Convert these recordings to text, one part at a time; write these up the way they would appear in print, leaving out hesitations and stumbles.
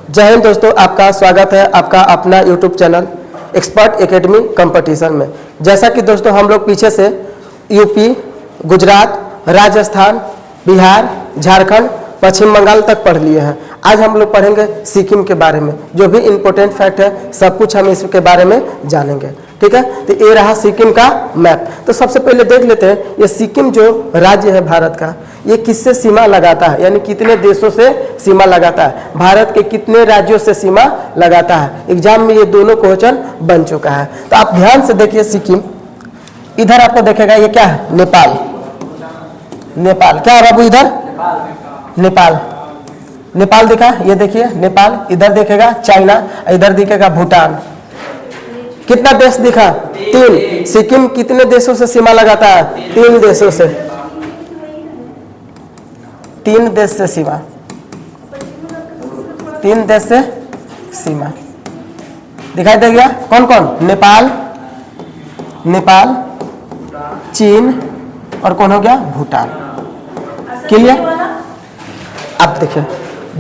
जय हिंद दोस्तों, आपका स्वागत है आपका अपना YouTube channel expert academy competition में। जैसा कि दोस्तों हम लोग पीछे से यूपी, गुजरात, राजस्थान, बिहार, झारखंड, पश्चिम बंगाल तक पढ़ लिए हैं। आज हम लोग पढ़ेंगे सिक्किम के बारे में। जो भी इम्पोर्टेंट फैक्ट है सब कुछ हम इसके बारे में जानेंगे, ठीक है। तो ये रहा सिक्किम का मैप। तो सबसे पहले देख लेते हैं ये सिक्किम जो राज्य है भारत का, ये किससे सीमा लगाता है, यानी कितने देशों से सीमा लगाता है, भारत के कितने राज्यों से सीमा लगाता है। एग्जाम में ये दोनों क्वेश्चन बन चुका है। तो आप ध्यान से देखिए सिक्किम, इधर आपको देखेगा ये क्या है, नेपाल। नेपाल क्या है बाबू, इधर नेपाल, नेपाल दिखा, ये देखिए नेपाल। इधर देखेगा चाइना, इधर दिखेगा भूटान। कितना देश दिखा, 3। सिक्किम कितने देशों से सीमा लगाता है, 3 देशों से, 3 देश से सीमा, 3 देश से सीमा दिखाई दे गया। कौन कौन, नेपाल, नेपाल, चीन और कौन हो गया, भूटान। क्लियर। अब देखिए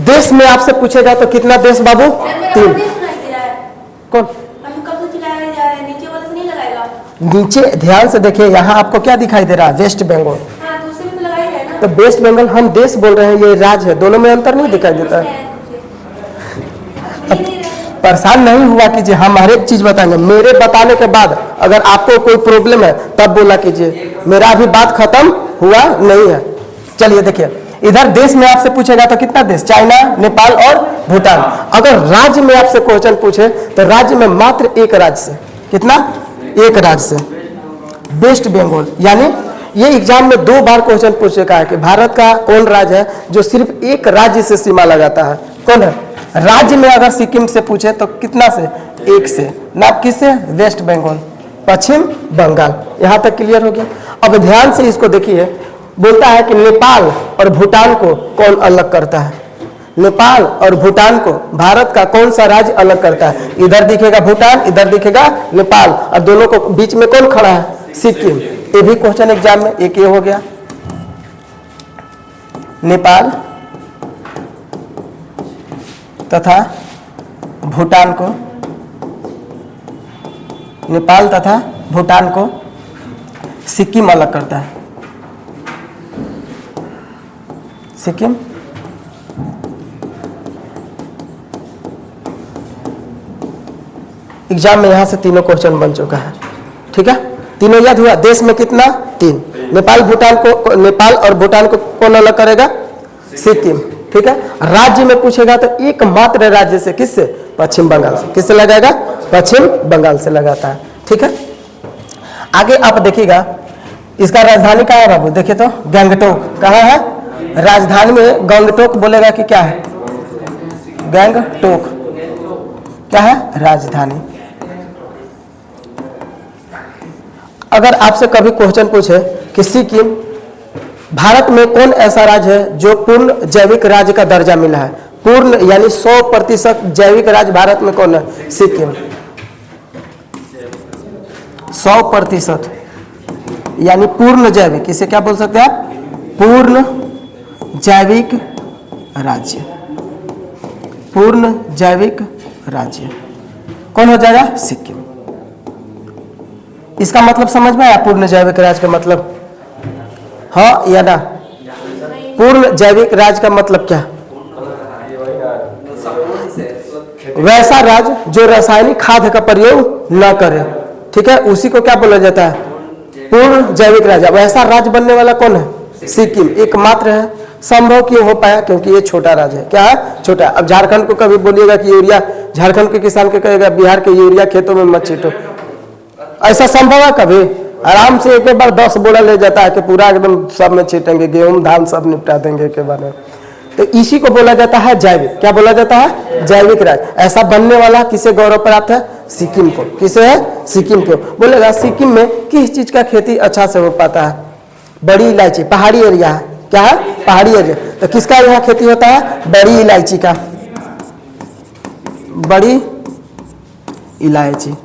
देश में आपसे पूछेगा तो कितना देश बाबू, 3। कौन, नीचे ध्यान से देखिए, यहाँ आपको क्या दिखाई दे रहा है, वेस्ट बंगाल। तो वेस्ट बंगाल हम देश बोल रहे हैं, ये राज्य है, दोनों में अंतर नहीं दिखाई देता है। परेशान नहीं हुआ कीजिए, हम हर एक चीज बताएंगे। मेरे बताने के बाद अगर आपको कोई प्रॉब्लम है तब बोला कीजिए, मेरा अभी बात खत्म हुआ नहीं है। चलिए देखिए, इधर देश में आपसे पूछेगा तो कितना देश, चाइना, नेपाल और भूटान। अगर राज्य में आपसे क्वेश्चन पूछे तो राज्य में मात्र एक राज्य से, कितना, एक राज्य से, वेस्ट बंगाल। यानी ये एग्जाम में 2 बार क्वेश्चन पूछ चुका है कि भारत का कौन राज्य है जो सिर्फ एक राज्य से सीमा लगाता है, कौन है। राज्य में अगर सिक्किम से पूछे तो कितना से, 1 से, ना किससे, वेस्ट बंगाल, पश्चिम बंगाल। यहाँ तक क्लियर हो गया। अब ध्यान से इसको देखिए, बोलता है कि नेपाल और भूटान को कौन अलग करता है, नेपाल और भूटान को भारत का कौन सा राज्य अलग करता है। इधर दिखेगा भूटान, इधर दिखेगा नेपाल, और दोनों को बीच में कौन खड़ा है, सिक्किम। ये भी क्वेश्चन एग्जाम में एक ये हो गया, नेपाल तथा भूटान को, नेपाल तथा भूटान को सिक्किम अलग करता है, सिक्किम। एग्जाम में यहां से तीनों क्वेश्चन बन चुका है, ठीक है। तीनों याद हुआ। देश में कितना, 3। नेपाल भूटान को, नेपाल और भूटान को कौन अलग करेगा, सिक्किम, ठीक है। राज्य में पूछेगा तो एकमात्र राज्य से, किससे, पश्चिम बंगाल से। किससे लगाएगा, पश्चिम बंगाल से लगाता है, ठीक है। आगे आप देखिएगा इसका राजधानी कहाँ है बाबू, देखिए तो गंगटोक कहाँ है, राजधानी में गंगटोक बोलेगा कि क्या है, गंगटोक क्या है, राजधानी। अगर आपसे कभी क्वेश्चन पूछे कि सिक्किम भारत में कौन ऐसा राज्य है जो पूर्ण जैविक राज्य का दर्जा मिला है, पूर्ण यानी 100% जैविक राज्य भारत में कौन है, सिक्किम। 100% यानी पूर्ण जैविक, इसे क्या बोल सकते हैं आप, पूर्ण जैविक राज्य, पूर्ण जैविक राज्य कौन हो जाएगा, सिक्किम। इसका मतलब समझ में आया, पूर्ण जैविक राज्य का मतलब, हाँ या ना। पूर्ण जैविक राज्य का मतलब क्या, वैसा राज्य जो रासायनिक खाद का प्रयोग न करे, ठीक है, उसी को क्या बोला जाता है, पूर्ण जैविक राज्य। वैसा राज्य बनने वाला कौन है, सिक्किम एकमात्र है। संभव क्यों हो पाया, क्योंकि ये छोटा राज्य है, क्या है, छोटा। अब झारखंड को कभी बोलिएगा कि यूरिया, झारखंड के किसान के कहेगा बिहार के यूरिया खेतों में मत छींटो, ऐसा संभव है कभी। आराम से एक बार 10 बोरा ले जाता है कि पूरा एकदम सब में छीटेंगे, गेहूं धान सब निपटा देंगे के बारे में। तो इसी को बोला जाता है जैविक, क्या बोला जाता है, जैविक राज्य। ऐसा बनने वाला किसे गौरव प्राप्त है, सिक्किम को। किसे है, सिक्किम को। बोलेगा सिक्किम में किस चीज का खेती अच्छा से हो पाता है, बड़ी इलायची, पहाड़ी एरिया है, क्या है, पहाड़ी एरिया। तो किसका यहाँ खेती होता है, बड़ी इलायची का, बड़ी इलायची।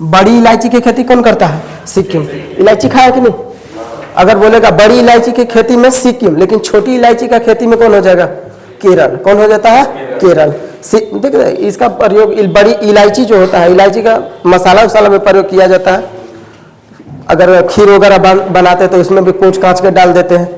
बड़ी इलायची की खेती कौन करता है, सिक्किम। इलायची खाया कि नहीं, अगर बोलेगा बड़ी इलायची की खेती में सिक्किम, लेकिन छोटी इलायची का खेती में कौन हो जाएगा, केरल। कौन हो जाता है? केरल। देख रहे इसका प्रयोग बड़ी इलायची जो होता है, इलायची का मसाला वसाला में प्रयोग किया जाता है। अगर खीर वगैरह बनाते हैं तो उसमें भी कूच कांच के डाल देते हैं।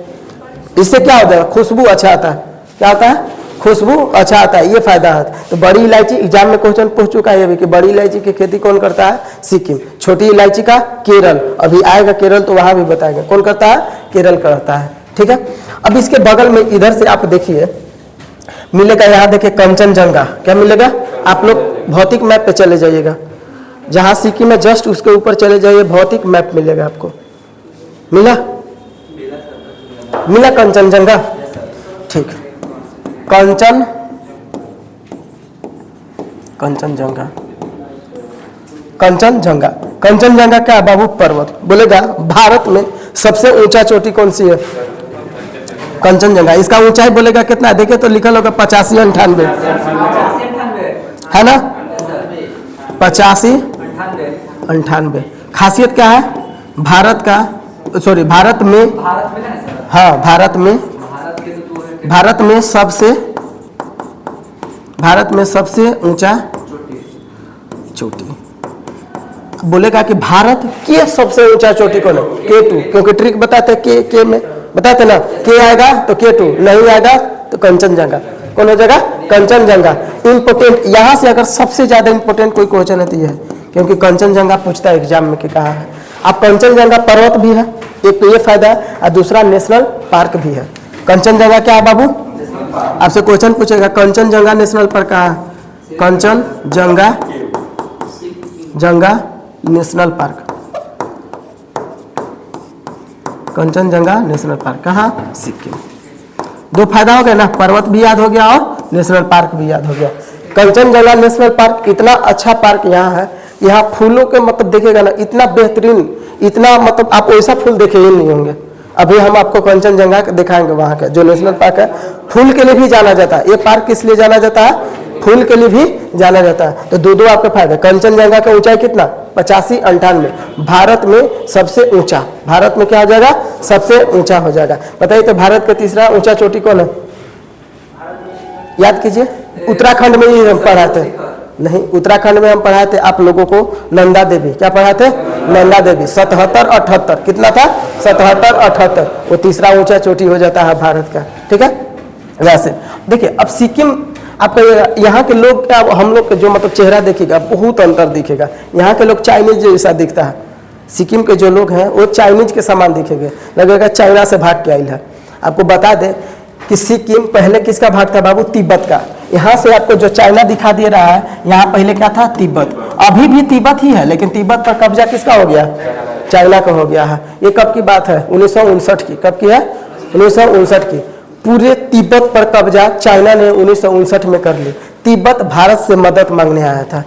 इससे क्या होता है? खुशबू अच्छा आता है। क्या होता है? खुशबू अच्छा आता है, ये फायदा है। तो बड़ी इलायची एग्जाम में क्वेश्चन पूछ चुका है अभी कि बड़ी इलायची की खेती कौन करता है? सिक्किम। छोटी इलायची का केरल, अभी आएगा केरल तो वहां भी बताएंगे कौन करता है? केरल करता है। ठीक है। अब इसके बगल में इधर से आप देखिए मिलेगा, यहाँ देखिए कंचनजंगा। क्या मिलेगा? आप लोग भौतिक मैप पे चले जाइएगा, जहां सिक्किम है जस्ट उसके ऊपर चले जाइए, भौतिक मैप मिलेगा आपको। मिला? मिला कंचनजंगा? ठीक। कंचनजंगा कंचनजंगा क्या बाबू? पर्वत। बोलेगा भारत में सबसे ऊंचा चोटी कौन सी है? कंचनजंगा। इसका ऊंचाई बोलेगा कितना? देखिए तो लिखा होगा 85-98 है ना? 85-98। खासियत क्या है भारत का? सॉरी भारत में, हाँ भारत में सबसे ऊंचा चोटी। बोलेगा कि भारत के सबसे ऊंचा चोटी कौन है? K2। क्योंकि ट्रिक बताते के में बताते ना, के आएगा तो K2, नहीं आएगा तो कंचनजंगा। कौन हो जाएगा? कंचनजंगा। इंपोर्टेंट यहाँ से अगर सबसे ज्यादा इंपोर्टेंट कोई क्वेश्चन है तो ये है, क्योंकि कंचनजंगा पूछता है एग्जाम में कि कहाँ है। अब कंचनजंगा पर्वत भी है, एक तो ये फायदा है, और दूसरा नेशनल पार्क भी है। कंचनजंगा क्या है बाबू? आपसे क्वेश्चन पूछेगा कंचनजंगा नेशनल पार्क कहाँ है? Kanchenjunga national park, Kanchenjunga national park कहाँ? सिक्किम। दो फायदा हो गया ना, पर्वत भी याद हो गया और नेशनल पार्क भी याद हो गया। कंचनजंगा नेशनल पार्क इतना अच्छा पार्क यहाँ है, यहाँ फूलों के मतलब देखेगा ना इतना बेहतरीन, इतना मतलब आप वैसा फूल देखे ही नहीं होंगे। अभी हम आपको कंचनजंगा दिखाएंगे, वहाँ का जो नेशनल पार्क है फूल के लिए भी जाना जाता है। ये पार्क किस लिए जाना जाता है? फूल के लिए भी जाना जाता है। तो दो आपके फायदे। कंचनजंगा का ऊंचाई कितना? 85-98। भारत में सबसे ऊंचा, भारत में क्या हो जाएगा? सबसे ऊंचा हो जाएगा। बताइए तो भारत का तीसरा ऊंचा चोटी कौन है? याद कीजिए। उत्तराखंड में ही हम पढ़ाते नहीं, उत्तराखंड में हम पढ़ाए थे आप लोगों को नंदा देवी। क्या पढ़ाए थे? नंदा देवी। 77-78 कितना था? 77-78। वो तीसरा ऊंचा चोटी हो जाता है भारत का। ठीक है। वैसे देखिए अब सिक्किम आपका यहाँ के लोग क्या, हम लोग के जो मतलब चेहरा देखेगा बहुत अंतर दिखेगा। यहाँ के लोग चाइनीज जैसा दिखता है, सिक्किम के जो लोग हैं वो चाइनीज के समान दिखेंगे, लगेगा चाइना से भाग के आइल है। आपको बता दें कि सिक्किम पहले किसका भाग था बाबू? तिब्बत का। यहाँ से आपको जो चाइना दिखा दे रहा है, यहाँ पहले क्या था? तिब्बत। अभी भी तिब्बत ही है, लेकिन तिब्बत पर कब्जा किसका हो गया? चाइना का हो गया है। ये कब की बात है? 1959 की। कब की है? 1959 की। पूरे तिब्बत पर कब्जा चाइना ने 1959 में कर ली। तिब्बत भारत से मदद मांगने आया था।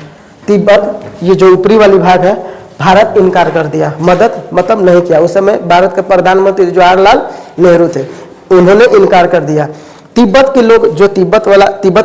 तिब्बत ये जो ऊपरी वाली भाग है, भारत इनकार कर दिया, मदद मतलब नहीं किया। उस समय भारत के प्रधानमंत्री जवाहरलाल नेहरू थे, उन्होंने इनकार कर दिया। तिब्बत के लोग जो तिब्बत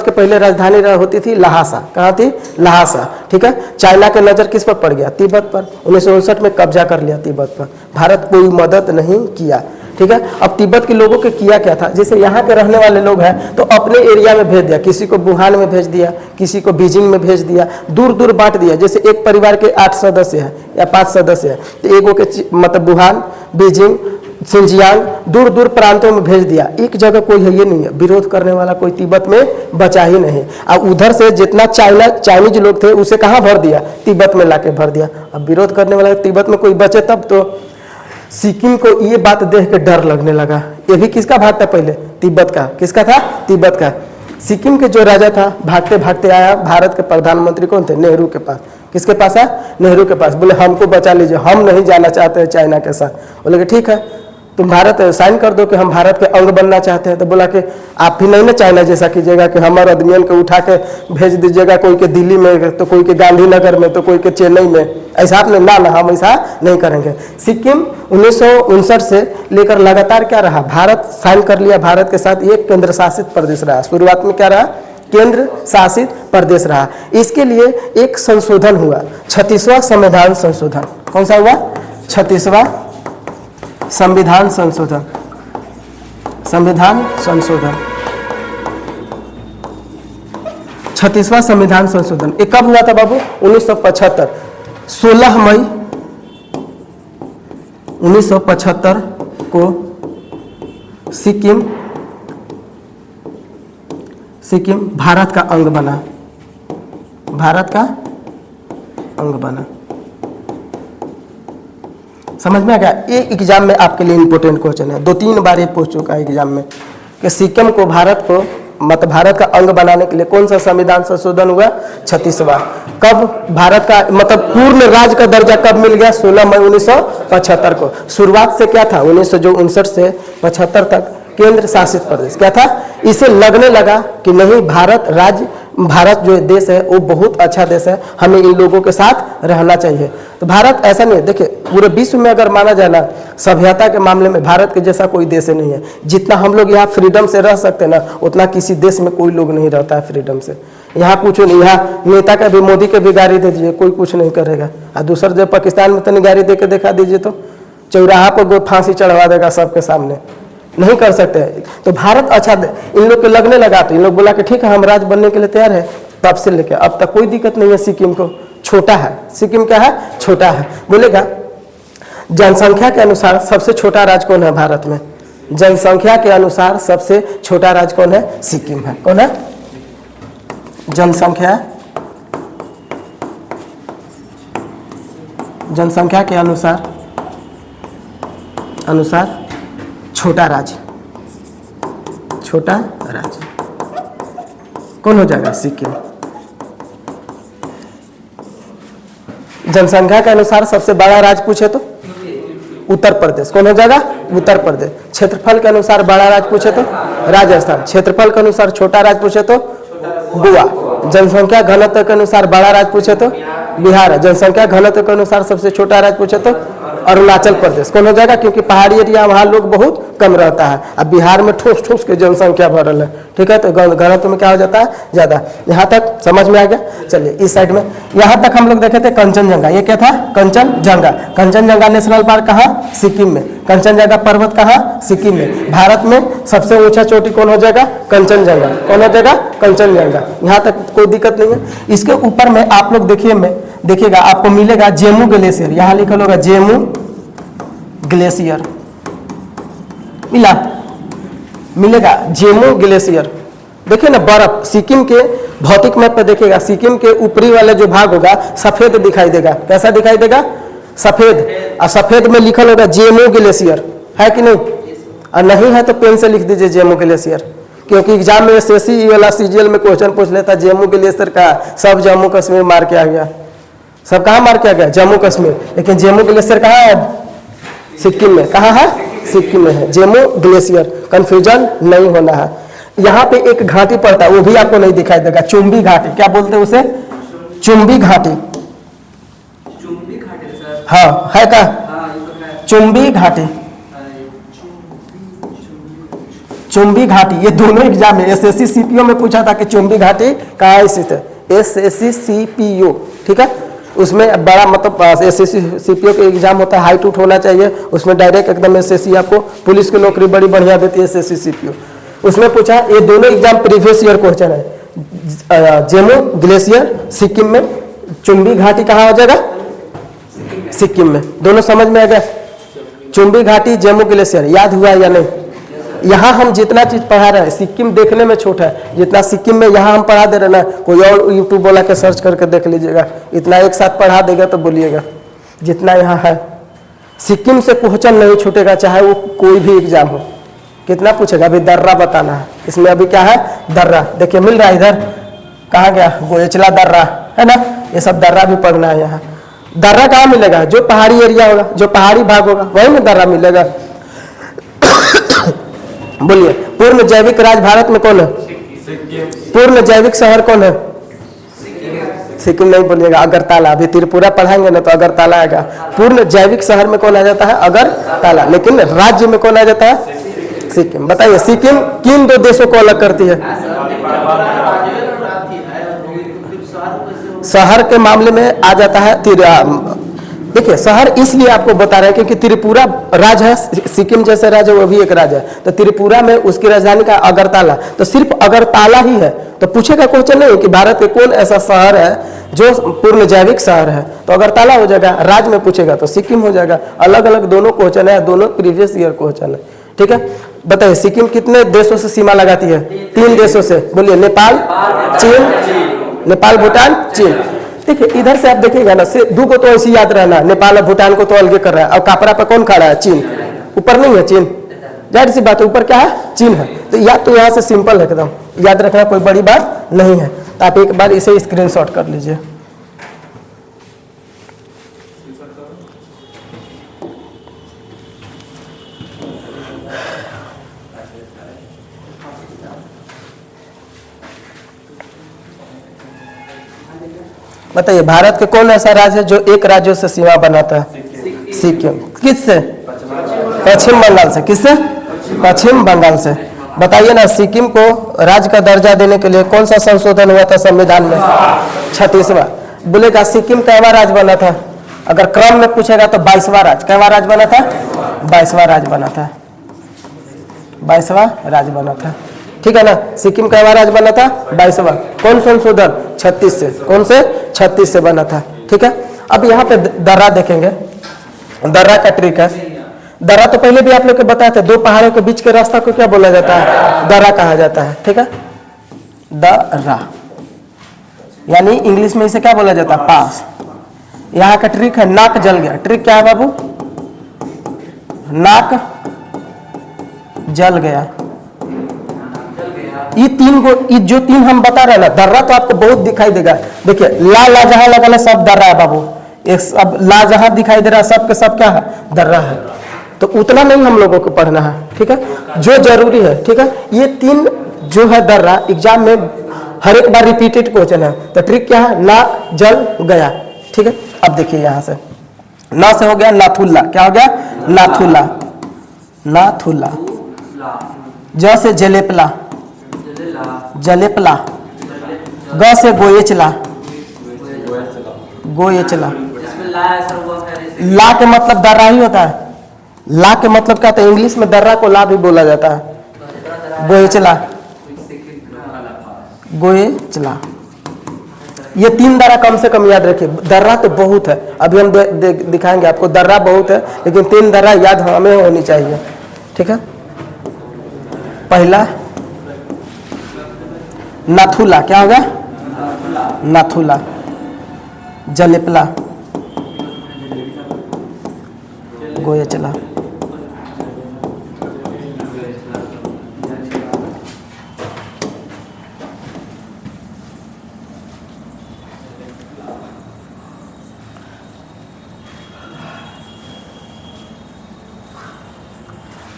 के पहले राजधानी होती थी लहासा। कहाँ थी? लहासा। ठीक है। चाइना के नजर किस पर पड़ गया? तिब्बत पर। 1959 में कब्जा कर लिया तिब्बत पर। भारत कोई मदद नहीं किया। ठीक है। अब तिब्बत के लोगों के किया क्या था? जैसे यहाँ के रहने वाले लोग हैं तो अपने एरिया में भेज दिया, किसी को वुहान में भेज दिया, किसी को बीजिंग में भेज दिया, दूर दूर बांट दिया। जैसे एक परिवार के 8 सदस्य हैं या 5 सदस्य हैं तो एगो के मतलब वुहान, बीजिंग, सिंजियांग दूर दूर प्रांतों में भेज दिया। एक जगह कोई है ये नहीं है, विरोध करने वाला कोई तिब्बत में बचा ही नहीं। अब उधर से जितना चाइनीज लोग थे उसे कहाँ भर दिया? तिब्बत में लाके भर दिया। अब विरोध करने वाला तिब्बत में कोई बचे तब तो। सिक्किम को ये बात देख के डर लगने लगा। ये भी किसका भाग था पहले? तिब्बत का। किसका था? तिब्बत का। सिक्किम के जो राजा था भागते भागते आया भारत के प्रधानमंत्री कौन थे? नेहरू के पास। किसके पास है? नेहरू के पास। बोले हमको बचा लीजिए, हम नहीं जाना चाहते हैं चाइना के साथ। बोले कि ठीक है तुम भारत साइन कर दो कि हम भारत के अंग बनना चाहते हैं। तो बोला कि आप भी नहीं ना चाइना जैसा कीजिएगा कि हमारे आदमियों को उठा के भेज दीजिएगा, कोई के दिल्ली में तो कोई के गांधीनगर में तो कोई के चेन्नई में। ऐसा आपने ना हम ऐसा नहीं करेंगे। सिक्किम 1959 से लेकर लगातार क्या रहा? भारत साइन कर लिया, भारत के साथ एक केंद्र शासित प्रदेश रहा। शुरुआत में क्या रहा? केंद्र शासित प्रदेश रहा। इसके लिए एक संशोधन हुआ, 36वां संविधान संशोधन। कौन सा हुआ? 36वां संविधान संशोधन। संविधान संशोधन 36वां संविधान संशोधन ये कब हुआ था बाबू? 1975, 16 मई 1975 को सिक्किम भारत का अंग बना, भारत का अंग बना। समझ में आ गया? ये एग्जाम में आपके लिए इंपॉर्टेंट क्वेश्चन है, 2-3 बार ये पूछ चुका है एग्जाम में कि सिक्किम को भारत को मतलब भारत का अंग बनाने के लिए कौन सा संविधान संशोधन हुआ? 36वां। कब भारत का मतलब पूर्ण राज्य का दर्जा कब मिल गया? 16 मई 1975 को। शुरुआत से क्या था? 1959 से 75 तक केंद्र शासित प्रदेश क्या था? इसे लगने लगा कि नहीं, भारत जो देश है वो बहुत अच्छा देश है, हमें इन लोगों के साथ रहना चाहिए। तो भारत ऐसा नहीं है, देखिए पूरे विश्व में अगर माना जाए ना, सभ्यता के मामले में भारत के जैसा कोई देश नहीं है। जितना हम लोग यहाँ फ्रीडम से रह सकते हैं ना, उतना किसी देश में कोई लोग नहीं रहता है फ्रीडम से। यहाँ पूछो नहीं, यहाँ नेता का भी, मोदी के भी गाड़ी दे दीजिए, कोई कुछ नहीं करेगा। और दूसरा जब पाकिस्तान में तो गाड़ी दे के दिखा दीजिए तो चौराहा पर फांसी चढ़वा देगा सबके सामने, नहीं कर सकते। तो भारत अच्छा इन लोग को लगने लगा, तो इन लोग बोला कि ठीक है हम राज्य बनने के लिए तैयार है। तब से लेकर अब तक कोई दिक्कत नहीं है सिक्किम को। छोटा है सिक्किम, क्या है? छोटा है। बोलेगा जनसंख्या के अनुसार सबसे छोटा राज्य कौन है भारत में? जनसंख्या के अनुसार सबसे छोटा राज्य कौन है? सिक्किम है। कौन है? जनसंख्या के अनुसार छोटा राज्य कौन हो जाएगा? सिक्किम। जनसंख्या के अनुसार सबसे बड़ा राज्य पूछे तो उत्तर प्रदेश। कौन हो जाएगा? उत्तर प्रदेश। क्षेत्रफल के अनुसार बड़ा राज्य पूछे तो राजस्थान। क्षेत्रफल के अनुसार छोटा राज्य पूछे तो गोवा। जनसंख्या घनत्व के अनुसार बड़ा राज्य पूछे तो बिहार। जनसंख्या घनत्व के अनुसार सबसे छोटा राज्य पूछे तो अरुणाचल प्रदेश। कौन हो जाएगा? क्योंकि पहाड़ी एरिया वहाँ लोग बहुत कम रहता है। अब बिहार में ठोस के जनसंख्या भरल है, ठीक है, तो घनत्व में क्या हो जाता है? ज़्यादा। यहाँ तक समझ में आ गया? चलिए इस साइड में यहाँ तक हम लोग देखे थे कंचनजंगा। ये क्या था? कंचनजंगा। कंचनजंगा नेशनल पार्क कहाँ? सिक्किम में। कंचनजंगा पर्वत कहाँ? सिक्किम में। भारत में सबसे ऊंचा चोटी कौन हो जाएगा? कंचनजंगा। कौन हो जाएगा? कंचनजंगा। यहाँ तक कोई दिक्कत नहीं है। इसके ऊपर में आप लोग देखिएगा आपको मिलेगा जेमू ग्लेशियर। यहाँ लिखल होगा जेमू ग्लेशियर, मिलेगा जेमू ग्लेशियर। देखिए ना बर्फ, सिक्किम के भौतिक मैप पे देखिएगा, सिक्किम के ऊपरी वाले जो भाग होगा सफेद दिखाई देगा। कैसा दिखाई देगा? सफेद। और सफेद में लिखल होगा जेमू ग्लेशियर, है कि नहीं? और नहीं है तो पेन से लिख दीजिए जेमू ग्लेशियर, क्योंकि एग्जाम में SSC वाला CGL में क्वेश्चन पूछ लेता जेमू ग्लेशियर का। सब जम्मू कश्मीर मार के आ गया। सब कहाँ मार के आ गया? जम्मू कश्मीर। लेकिन जेमू ग्लेशियर कहाँ है? सिक्किम में। कहाँ है? सिक्किम में है जेमू ग्लेशियर। कंफ्यूजन नहीं होना है। यहाँ पे एक घाटी पड़ता है, वो भी आपको नहीं दिखाई देगा, चुंबी घाटी। क्या बोलते हैं उसे? चुंबी घाटी। हाँ है का? चुंबी घाटी, चुंबी घाटी। ये दोनों एग्जाम में SSC CPO में पूछा था कि चुंबी घाटी कहाँ स्थित है। SSC CPO, ठीक है। उसमें बड़ा मतलब SSC CPO के एग्जाम होता है, हाइट उठ होना चाहिए। उसमें डायरेक्ट एकदम SSC आपको पुलिस की नौकरी बड़ी बढ़िया देती है SSC CPO। उसमें पूछा, ये दोनों एग्जाम प्रीवियस ईयर क्वेश्चन है। जेमू ग्लेशियर सिक्किम में, चुंबी घाटी कहाँ हो जाएगा? सिक्किम में। दोनों समझ में आ गया? चुंबी घाटी, जेमू ग्लेशियर। याद हुआ या नहीं? यहाँ हम जितना चीज पढ़ा रहे हैं, सिक्किम देखने में छोटा है, जितना सिक्किम में यहाँ हम पढ़ा दे रहे ना, कोई और यूट्यूब वाला के सर्च करके देख लीजिएगा, इतना एक साथ पढ़ा देगा तो बोलिएगा। जितना यहाँ है सिक्किम से क्वेश्चन नहीं छूटेगा, चाहे वो कोई भी एग्जाम हो। कितना पूछेगा? अभी दर्रा बताना है। इसमें अभी क्या है? दर्रा। देखिए मिल रहा है इधर, कहाँ गया? गोयचला दर्रा है ना, ये सब दर्रा भी पढ़ना है। यहाँ दर्रा कहाँ मिलेगा? जो पहाड़ी एरिया होगा, जो पहाड़ी भाग होगा, वही में दर्रा मिलेगा। बोलिए, पूर्ण जैविक राज्य भारत में कौन है? पूर्ण जैविक शहर कौन है? सिक्किम नहीं बोलिएगा, अगरतला। अभी त्रिपुरा पढ़ाएंगे ना तो अगरतला आएगा। पूर्ण जैविक शहर में कौन आ जाता है? अगरतला। लेकिन राज्य में कौन आ जाता है? सिक्किम। बताइए सिक्किम किन दो देशों को अलग करती है? शहर के मामले में आ जाता है देखिए शहर इसलिए आपको बता रहे हैं क्योंकि त्रिपुरा राज्य है, सिक्किम जैसे राज्य वो भी एक राज्य है, तो त्रिपुरा में उसकी राजधानी का अगरतला, तो सिर्फ अगरतला ही है। तो पूछेगा क्वेश्चन नहीं कि भारत के कौन ऐसा शहर है जो पूर्ण जैविक शहर है, तो अगरतला हो जाएगा। राज्य में पूछेगा तो सिक्किम हो जाएगा। अलग अलग दोनों क्वेश्चन है, दोनों प्रीवियस ईयर क्वेश्चन है, ठीक है। बताइए सिक्किम कितने देशों से सीमा लगाती है? 3 देशों से। बोलिए नेपाल, चीन, नेपाल, भूटान, चीन। देखिए इधर से आप देखिएगा ना, से दो को तो ऐसे याद रहना, नेपाल और भूटान को तो अलग कर रहा है। और कापरा पे कौन खड़ा है? चीन। ऊपर नहीं है चीन, जाहिर सी बात है ऊपर क्या है? चीन है। तो या तो यहाँ से सिंपल है, एकदम याद रखना, कोई बड़ी बात नहीं है। तो आप एक बार इसे स्क्रीनशॉट कर लीजिए। बताइए भारत के कौन ऐसा राज्य है जो एक राज्यों से सीमा बनाता है? सिक्किम। किससे? पश्चिम बंगाल से। किससे? पश्चिम बंगाल से। बताइए ना, सिक्किम को राज्य का दर्जा देने के लिए कौन सा संशोधन हुआ था संविधान में? 36वां। बोलेगा सिक्किम कैवा राज्य बना था? अगर क्रम में पूछेगा तो 22वां राज्य। कैवा राज्य बना था? 22वां राज्य बना था। 22वां राज्य बना था, ठीक है ना। सिक्किम कैवा राज्य बना था? 22वां। कौन संशोधन? 36 से। कौन से? 36 से बना था, ठीक है। अब यहाँ पे दर्रा देखेंगे, दर्रा का ट्रिक है। दर्रा तो पहले भी आप लोग को बताए थे, 2 पहाड़ों के बीच के रास्ता को क्या बोला जाता है? दर्रा कहा जाता है, ठीक है। दर्रा यानी इंग्लिश में इसे क्या बोला जाता है? पास। यहाँ का ट्रिक है नाक जल गया। ट्रिक क्या है बाबू? नाक जल गया। ये 3 को, ये जो 3 हम बता रहे हैं ना, दर्रा तो आपको बहुत दिखाई देगा। देखिए ला जहां लगा है सब दर्रा है बाबू। एक सब ला जहां दिखाई दे रहा है सब के सब क्या है? दर्रा है। तो उतना नहीं हम लोगों को पढ़ना है, ठीक है, जो जरूरी है, ठीक है। ये 3 जो है दर्रा एग्जाम में हर एक बार रिपीटेड क्वेश्चन है। तो ट्रिक क्या है? ना जल गया, ठीक है। अब देखिए यहां से ना से हो गया नाथुल्ला। क्या हो गया? नाथुल्ला। नाथुल्ला। ज से जलेपला। जलेपला। ग से गोयेचला। गोयेचला। ला के मतलब दर्रा ही होता है। ला के मतलब क्या होता है? इंग्लिश में दर्रा को ला भी बोला जाता है। गोयेचला। गोयेचला। ये 3 दर्रा कम से कम याद रखिए। दर्रा तो बहुत है, अभी हम दिखाएंगे आपको। दर्रा बहुत है लेकिन 3 दर्रा याद हमें होनी चाहिए, ठीक है। पहला नाथुला। क्या होगा? नाथुला। जलेपला। गोयेचला।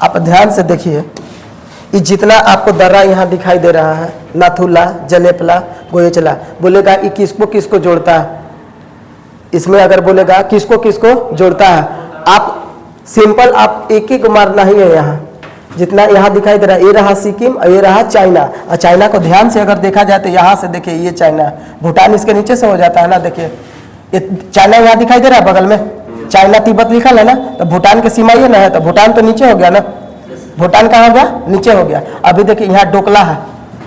आप ध्यान से देखिए, ये जितना आपको दर्रा यहाँ दिखाई दे रहा है, नाथुला, जलेपला, गोयेचला, बोलेगा ये किसको किसको जोड़ता है? इसमें अगर बोलेगा किसको किसको जोड़ता है, आप सिंपल आप एक एक मारना ही है। यहाँ जितना यहाँ दिखाई दे रहा है, ये रहा सिक्किम और ये रहा चाइना। और चाइना को ध्यान से अगर देखा जाए तो यहाँ से देखिए ये चाइना, भूटान इसके नीचे से हो जाता है ना। देखिए ये चाइना यहाँ दिखाई दे रहा है बगल में, चाइना तिब्बत लिखा है ना, तो भूटान की सीमा ये ना है, तो भूटान तो नीचे हो गया ना। भूटान कहाँ हो गया? नीचे हो गया। अभी देखिए यहाँ डोकला है,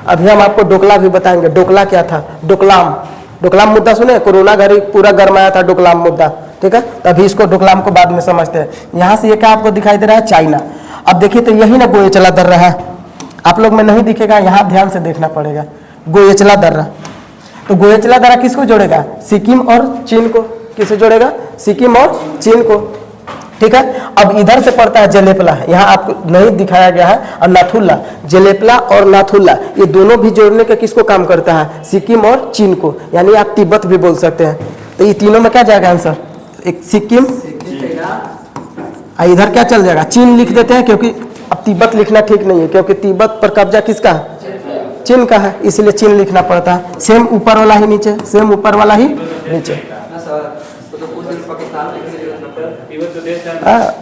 अभी हम आपको डोकला भी बताएंगे। डोकला क्या था? डोकलाम। डोकलाम मुद्दा सुने? कोरोना घड़ी पूरा गरमाया था डोकलाम मुद्दा, ठीक है। तभी इसको डोकलाम को बाद में समझते हैं। यहाँ से ये क्या आपको दिखाई दे रहा है? चाइना। अब देखिए तो यही ना गोयेचला दर्रा है। आप लोग में नहीं दिखेगा, यहाँ ध्यान से देखना पड़ेगा। गोयेचला दर्रा, तो गोयेचला दर्रा किसको जोड़ेगा? सिक्किम और चीन को। किसे जोड़ेगा? सिक्किम और चीन को, ठीक है। अब इधर से पड़ता है जलेपला, यहाँ आपको नहीं दिखाया गया है, और नाथुल्ला। जलेपला और नाथुल्ला ये दोनों भी जोड़ने का किसको काम करता है? सिक्किम और चीन को, यानी आप तिब्बत भी बोल सकते हैं। तो ये तीनों में क्या जाएगा आंसर? एक सिक्किम, इधर क्या चल जाएगा? चीन लिख देते हैं, क्योंकि अब तिब्बत लिखना ठीक नहीं है, क्योंकि तिब्बत पर कब्जा किसका है? चीन का है, इसलिए चीन लिखना पड़ता है। सेम ऊपर वाला ही नीचे, सेम ऊपर वाला ही नीचे।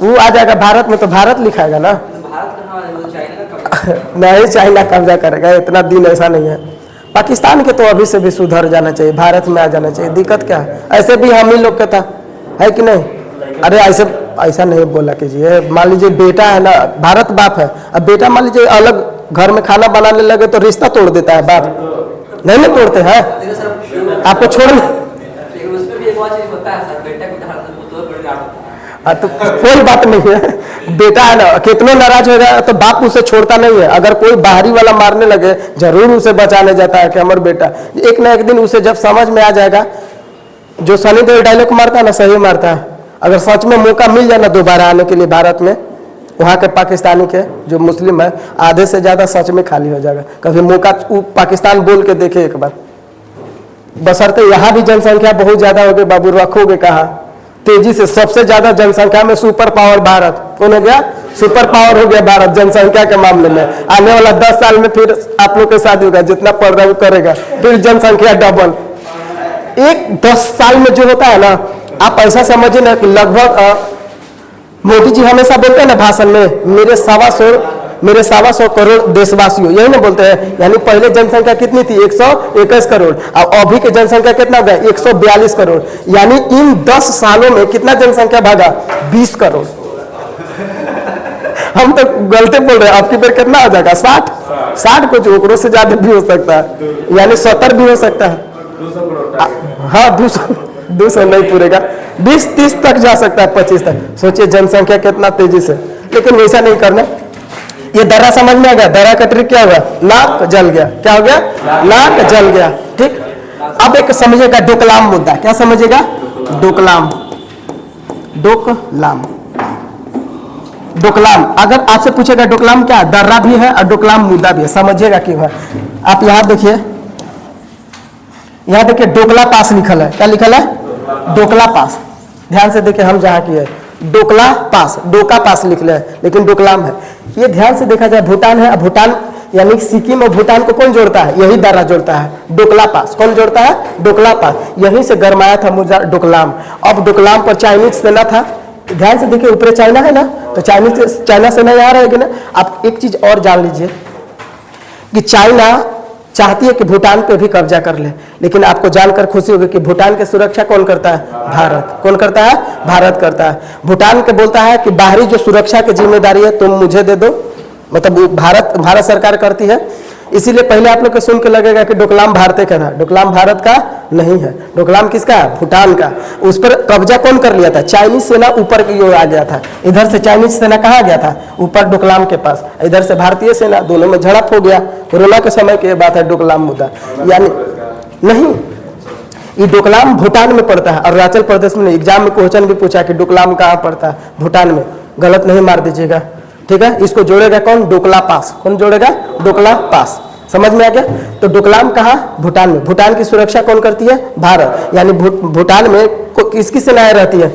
वो आ जाएगा भारत में, तो भारत लिखाएगा ना। नहीं, चाइना कब्जा करेगा, इतना दिन ऐसा नहीं है। पाकिस्तान के तो अभी से भी सुधर जाना चाहिए, भारत में आ जाना चाहिए। दिक्कत क्या है? ऐसे भी हम ही लोग का था, है कि नहीं? अरे ऐसे ऐसा नहीं बोला कीजिए। मान लीजिए बेटा है ना, भारत बाप है, अब बेटा मान लीजिए अलग घर में खाना बनाने लगे तो रिश्ता तोड़ देता है बाप, नहीं ना तोड़ते हैं आपको छोड़ना। तो कोई बात नहीं है, बेटा है ना कितना नाराज हो जाए तो बाप उसे छोड़ता नहीं है। अगर कोई बाहरी वाला मारने लगे जरूर उसे बचाने जाता है कि हमारा बेटा, एक ना एक दिन उसे जब समझ में आ जाएगा, जो सनी देओल डायलॉग मारता है ना सही मारता है। अगर सच में मौका मिल जाए ना दोबारा आने के लिए भारत में, वहाँ के पाकिस्तानी के जो मुस्लिम है आधे से ज़्यादा सच में खाली हो जाएगा। कभी मौका पाकिस्तान बोल के देखे एक बार, बशर्ते यहाँ भी जनसंख्या बहुत ज़्यादा हो गई बाबू, रखोगे कहाँ तेजी से। सबसे ज़्यादा जनसंख्या में सुपर पावर भारत कौन हो गया? सुपर पावर हो गया भारत जनसंख्या के मामले में। आने वाला 10 साल में फिर आप लोग के साथ होगा, जितना पढ़ रहा करेगा, फिर जनसंख्या डबल। एक 10 साल में जो होता है ना, आप ऐसा समझिए ना कि लगभग मोदी जी हमेशा बोलते हैं ना भाषण में, मेरे 125 करोड़ देशवासियों, यही ना बोलते हैं। यानी पहले जनसंख्या कितनी थी? 121 करोड़, और अभी की जनसंख्या कितना हो गया? 142 करोड़। यानी इन 10 सालों में कितना जनसंख्या भागा? 20 करोड़। हम तो गलती बोल रहे हैं, आपकी बार कितना हो जाएगा? 60 कुछ ओकरों से ज्यादा भी हो सकता है, यानी 70 भी हो सकता है। हाँ 200 नहीं पूरेगा, 20-30 तक जा सकता है, 25 तक। सोचिए जनसंख्या कितना तेजी से। लेकिन वैसा नहीं करना। ये दर्रा समझ में आ गया? दर्रा का ट्रिक क्या हुआ? नाक जल गया। क्या हो गया? नाक जल गया। ठीक, अब एक समझिएगा डोकलाम मुद्दा। क्या समझिएगा? डोकलाम। अगर आपसे पूछेगा डोकलाम क्या, दर्रा भी है और डोकलाम मुद्दा भी है, समझिएगा क्यों है। आप यहाँ देखिए, डोकला पास लिखल है। क्या लिखल है? डोकला पास। ध्यान से देखिए, हम जहाँ की है डोकला पास, डोका पास लिख ले, लेकिन डोकलाम है। ये ध्यान से देखा जाए भूटान है, भूटान यानी सिक्किम और भूटान को कौन जोड़ता है? यही दर्रा जोड़ता है, डोकला पास। कौन जोड़ता है? डोकला पास। यहीं से गरमाया था मुझे डोकलाम। अब डोकलाम पर चाइनीज सेना था। ध्यान से देखिए, ऊपर चाइना है ना, तो चाइना सेना यहाँ रहेगी ना। आप एक चीज और जान लीजिए कि चाइना चाहती है कि भूटान पे भी कब्जा कर ले, लेकिन आपको जानकर खुशी होगी कि भूटान की सुरक्षा कौन करता है? भारत। कौन करता है? भारत करता है। भूटान के बोलता है कि बाहरी जो सुरक्षा की जिम्मेदारी है तुम मुझे दे दो, मतलब भारत सरकार करती है। इसीलिए पहले आप लोग को सुन के लगेगा कि डोकलाम भारत का था। डोकलाम भारत का नहीं है, डोकलाम किसका है? भूटान का। उस पर कब्जा कौन कर लिया था? चाइनीज सेना ऊपर की ओर आ गया था। इधर से चाइनीज सेना कहाँ गया था? ऊपर डोकलाम के पास। इधर से भारतीय सेना, दोनों में झड़प हो गया। कोरोना के समय की बात है डोकलाम मुद्दा। यानी नहीं, ये डोकलाम भूटान में पड़ता है। अरुणाचल प्रदेश में एग्जाम में क्वेश्चन भी पूछा कि डोकलाम कहाँ पड़ता है? भूटान में। गलत नहीं मार दीजिएगा, ठीक है। इसको जोड़ेगा कौन? डोकला पास। कौन जोड़ेगा? डोकला पास। समझ में आ गया? तो डोकलाम कहाँ? भूटान में। भूटान की सुरक्षा कौन करती है? भारत। यानी भूटान में किसकी सेनाएं रहती है?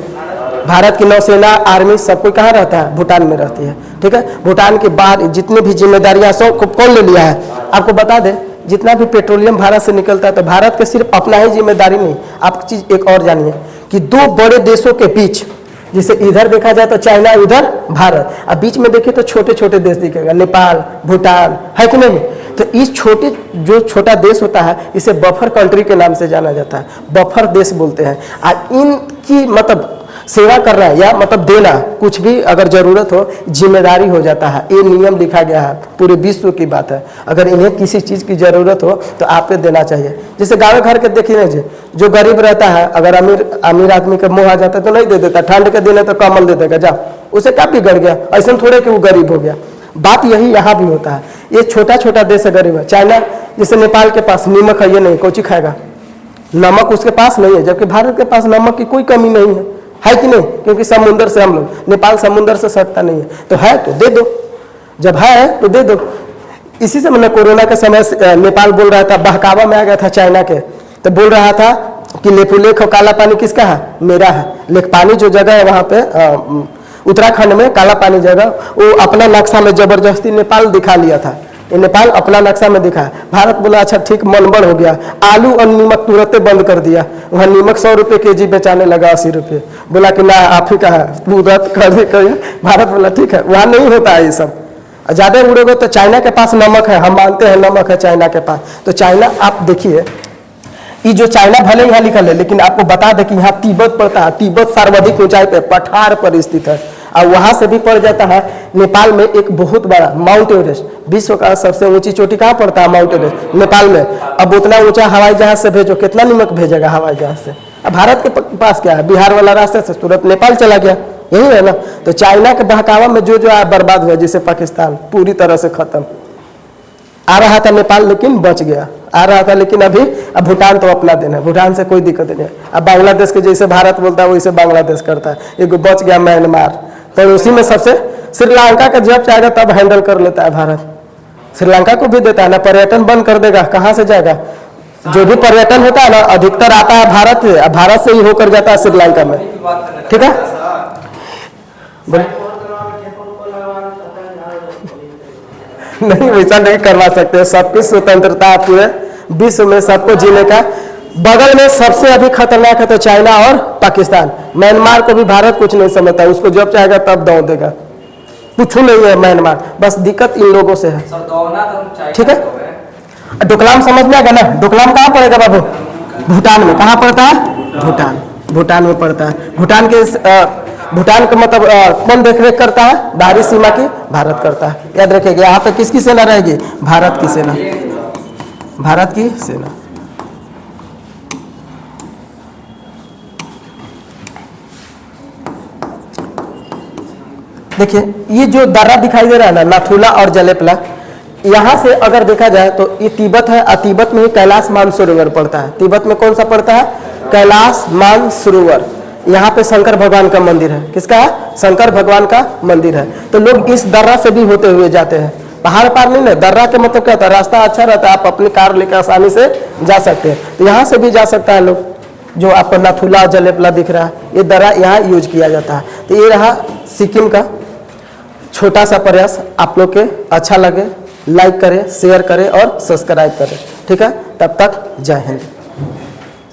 भारत की नौसेना, आर्मी, सब कोई कहाँ रहता है? भूटान में रहती है, ठीक है। भूटान के बाहर जितनी भी जिम्मेदारियां सब कौन ले लिया है? आपको बता दें, जितना भी पेट्रोलियम भारत से निकलता है तो भारत के सिर्फ अपना ही जिम्मेदारी नहीं। आप चीज एक और जानिए कि 2 बड़े देशों के बीच, जिसे इधर देखा जाए तो चाइना, इधर भारत, अब बीच में देखिए तो छोटे छोटे देश दिखेगा, नेपाल, भूटान, है कि नहीं? तो इस जो छोटा देश होता है इसे बफर कंट्री के नाम से जाना जाता है, बफर देश बोलते हैं। इनकी मतलब सेवा करना या मतलब देना, कुछ भी अगर जरूरत हो जिम्मेदारी हो जाता है। ये नियम लिखा गया है, पूरे विश्व की बात है। अगर इन्हें किसी चीज़ की जरूरत हो तो आपको देना चाहिए। जैसे गाँव घर के देखिए ना, जो गरीब रहता है, अगर अमीर आदमी का मुँह आ जाता है तो नहीं दे देता। ठंड के दिन है तो कमल दे देगा, जा, उसे क्या बिगड़ गया? ऐसा थोड़े कि वो गरीब हो गया। बात यही यहाँ भी होता है। ये छोटा छोटा देश है, गरीब है। चाइना जैसे नेपाल के पास नमक है, ये नहीं, कोची खाएगा? नमक उसके पास नहीं है, जबकि भारत के पास नमक की कोई कमी नहीं है कि नहीं? क्योंकि समुद्र से हम लोग, नेपाल समुद्र से सटता नहीं है, तो है तो दे दो, जब है तो दे दो। इसी से मैंने कोरोना के समय नेपाल बोल रहा था, बहकावा में आ गया था चाइना के, तो बोल रहा था कि लेपुलेख और काला पानी किसका है? मेरा है। लेक पानी जो जगह है वहाँ पे उत्तराखंड में काला पानी जगह, वो अपना नक्शा में जबरदस्ती नेपाल दिखा लिया था। ये नेपाल अपना नक्शा में दिखा। भारत बोला अच्छा ठीक, मनबड़ हो गया, आलू और नीमक तुरंत बंद कर दिया। वहाँ नीमक 100 रुपये केजी बेचाने लगा, 80 रुपये। बोला कि ना आप ही का है, तुरंत कर। भारत बोला ठीक है, वहाँ नहीं होता है ये सब। ज़्यादा उड़ेगा तो चाइना के पास नमक है, हम मानते हैं नमक है चाइना के पास। तो चाइना आप देखिए, ये जो चाइना भले यहाँ लिखल है, लेकिन आपको बता दें कि यहाँ तिब्बत पड़ता है। तिब्बत सर्वाधिक ऊंचाई पे पठार पर स्थित है, और वहां से भी पड़ जाता है नेपाल में एक बहुत बड़ा माउंट एवरेस्ट। विश्व का सबसे ऊंची चोटी कहाँ पड़ता है? माउंट एवरेस्ट नेपाल में। अब उतना ऊंचा हवाई जहाज से भेजो, कितना नमक भेजेगा हवाई जहाज से? अब भारत के पास क्या है? बिहार वाला रास्ते से तुरंत नेपाल चला गया, यही है ना। तो चाइना के बहकावा में जो बर्बाद हुआ, जैसे पाकिस्तान पूरी तरह से खत्म। आ रहा था नेपाल लेकिन बच गया, आ रहा था लेकिन अब भूटान तो अपना देना है, भूटान से कोई दिक्कत नहीं है। अब बांग्लादेश के जैसे भारत बोलता है वैसे बांग्लादेश करता है, एक बच गया म्यांमार। तो उसी में सबसे श्रीलंका का जब चाहेगा तब हैंडल कर लेता है भारत। श्रीलंका को भी देता है ना, पर्यटन बंद कर देगा, कहाँ से जाएगा? जो भी पर्यटन होता है ना अधिकतर आता है भारत से, अब भारत से ही होकर जाता है श्रीलंका में। ठीक है, नहीं वैसा नहीं करवा सकते। सबकी स्वतंत्रता है, पूरे विश्व में सबको जीने का। बगल में सबसे अधिक खतरनाक है तो चाइना और पाकिस्तान। म्यांमार को भी भारत कुछ नहीं समझता, उसको जब चाहेगा तब दौड़ देगा, कुछ नहीं है म्यांमार। बस दिक्कत इन लोगों से है। ठीक है, डोकलाम समझ में आएगा ना? डोकलाम कहाँ पड़ेगा बाबू? भूटान में। कहाँ पड़ता है? भूटान, भूटान में पड़ता है। भूटान के भूटान का मतलब कौन देखरेख करता है? बाहरी सीमा की भारत करता है। याद रखिएगा, यहाँ पे किसकी सेना रहेगी? भारत की सेना, भारत की सेना। देखिए ये जो दर्रा दिखाई दे रहा है ना, नाथुला और जलेपला, यहाँ से अगर देखा जाए तो ये तिब्बत है, और तिब्बत में ही कैलाश मानसरोवर पड़ता है। तिब्बत में कौन सा पड़ता है? कैलाश मानसरोवर। यहाँ पे शंकर भगवान का मंदिर है। किसका है? शंकर भगवान का मंदिर है। तो लोग इस दर्रा से भी होते हुए जाते हैं, पहाड़ पार नहीं ना। दर्रा के मतलब क्या होता है? रास्ता अच्छा रहता है, आप अपनी कार लेकर आसानी से जा सकते हैं। तो यहाँ से भी जा सकता है लोग। जो आपको नाथुला जलेपला दिख रहा है, ये दर्रा यहाँ यूज किया जाता है। तो ये रहा सिक्किम का छोटा सा प्रयास। आप लोग के अच्छा लगे लाइक करें, शेयर करें और सब्सक्राइब करें। ठीक है, तब तक जय हिंद।